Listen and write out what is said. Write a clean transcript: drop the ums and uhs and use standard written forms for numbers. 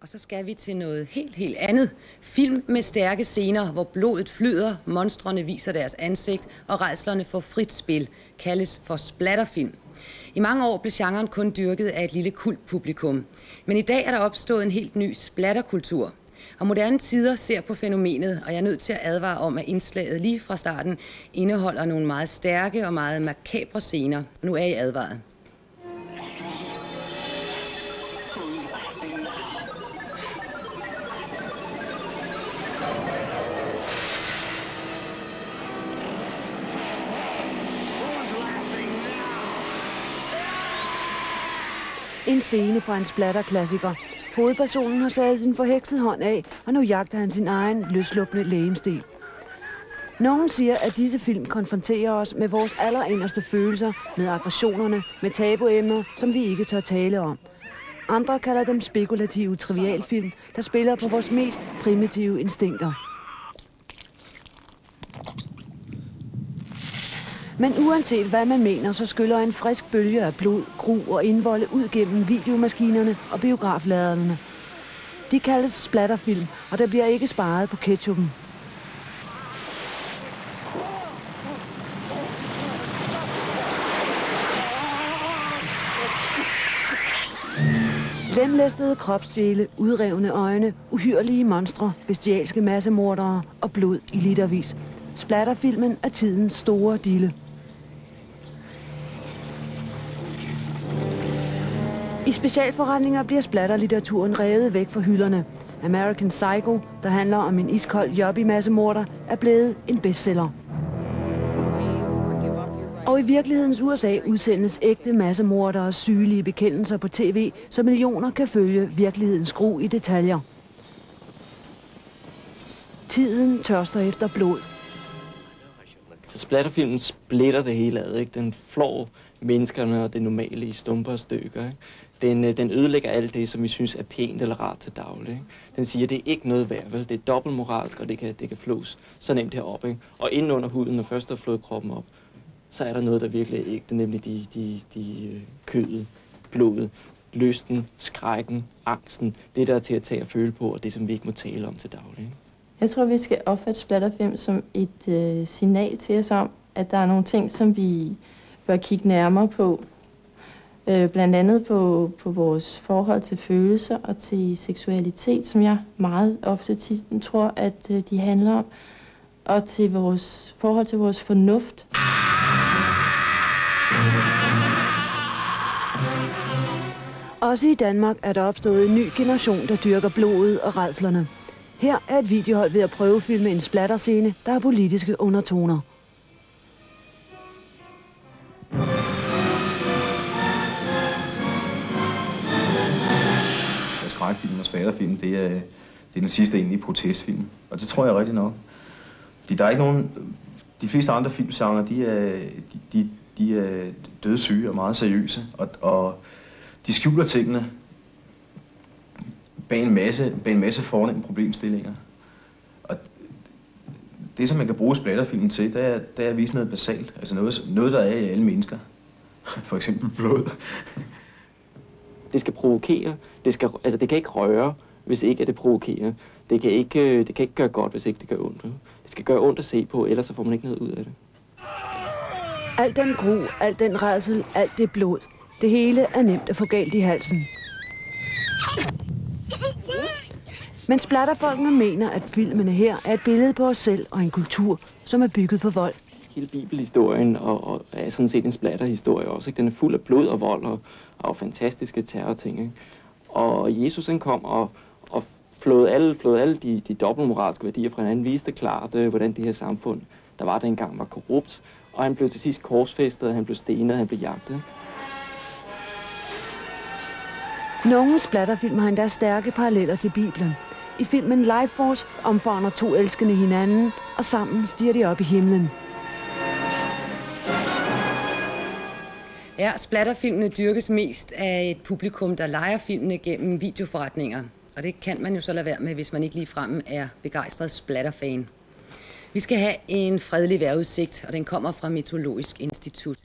Og så skal vi til noget helt andet. Film med stærke scener, hvor blodet flyder, monstrene viser deres ansigt, og rædslerne får frit spil, kaldes for splatterfilm. I mange år blev genren kun dyrket af et lille kultpublikum. Men i dag er der opstået en helt ny splatterkultur. Og Moderne Tider ser på fænomenet, og jeg er nødt til at advare om, at indslaget lige fra starten indeholder nogle meget stærke og meget makabre scener. Nu er I advaret. En scene fra en splatterklassiker. Hovedpersonen har taget sin forheksede hånd af, og nu jagter han sin egen løsluppende legemsdel. Nogen siger, at disse film konfronterer os med vores allerinderste følelser, med aggressionerne, med tabuemner, som vi ikke tør tale om. Andre kalder dem spekulative trivialfilm, der spiller på vores mest primitive instinkter. Men uanset hvad man mener, så skyller en frisk bølge af blod, gru og indvolde ud gennem videomaskinerne og biografladerne. De kaldes splatterfilm, og der bliver ikke sparet på ketchupen. Lemlæstede kropsdele, udrevne øjne, uhyrlige monstre, bestialske massemordere og blod i litervis. Splatterfilmen er tidens store dille. I specialforretninger bliver splatterlitteraturen revet væk fra hylderne. American Psycho, der handler om en iskold jobbie-massemorder, er blevet en bestseller. Og i virkelighedens USA udsendes ægte massemorderes sygelige bekendelser på tv, så millioner kan følge virkelighedens gru i detaljer. Tiden tørster efter blod. Så splatterfilmen splitter det hele ad, ikke? Den flår menneskerne og det normale i stumper og stykker, ikke? Den ødelægger alt det, som vi synes er pænt eller rart til daglig, ikke? Den siger, at det er ikke noget værd, vel? Det er dobbeltmoralsk, og det kan flås så nemt heroppe, ikke? Og inden under huden, når først der er flået kroppen op, så er der noget, der virkelig er ægte, nemlig kødet, blodet, lysten, skrækken, angsten, det der er til at tage og føle på, og det, som vi ikke må tale om til daglig, ikke? Jeg tror, vi skal opfatte splatterfilm som et signal til os om, at der er nogle ting, som vi bør kigge nærmere på. Blandt andet på vores forhold til følelser og til seksualitet, som jeg meget ofte tror, at de handler om. Og til vores forhold til vores fornuft. Også i Danmark er der opstået en ny generation, der dyrker blodet og rædslerne. Her er et videohold ved at prøvefilme en splatterscene, der har politiske undertoner. Skrækfilm og splatterfilm, det er den sidste egentlige protestfilm. Og det tror jeg rigtig nok. Fordi der er ikke nogen... De fleste andre filmgenre, de er dødssyge og meget seriøse. Og de skjuler tingene bag en masse fornemme problemstillinger. Og det, som man kan bruge splatterfilmen til, det er at vise noget basalt. Altså noget der er i alle mennesker. For eksempel blod. Det skal provokere. Det kan ikke røre, hvis ikke det provokerer. Det kan ikke gøre godt, hvis ikke det gør ondt. Det skal gøre ondt at se på, ellers så får man ikke noget ud af det. Al den gru, al den rædsel, alt det blod. Det hele er nemt at få galt i halsen. Men splatterfolkene mener, at filmene her er et billede på os selv og en kultur, som er bygget på vold. Hele bibelhistorien og er sådan set en splatterhistorie også, ikke? Den er fuld af blod og vold og fantastiske terrorting, ikke? Og Jesus han kom og flåede alle de dobbeltmoralske værdier fra hinanden, viste klart, hvordan det her samfund, der var dengang, var korrupt. Og han blev til sidst korsfæstet, han blev stenet, han blev jagtet. Nogle splatterfilm har endda stærke paralleller til Bibelen. I filmen Life Force omfavner to elskende hinanden, og sammen stiger de op i himlen. Ja, splatterfilmene dyrkes mest af et publikum, der lejer filmene gennem videoforretninger. Og det kan man jo så lade være med, hvis man ikke ligefrem er begejstret splatterfan. Vi skal have en fredelig vejrudsigt, og den kommer fra Meteorologisk Institut.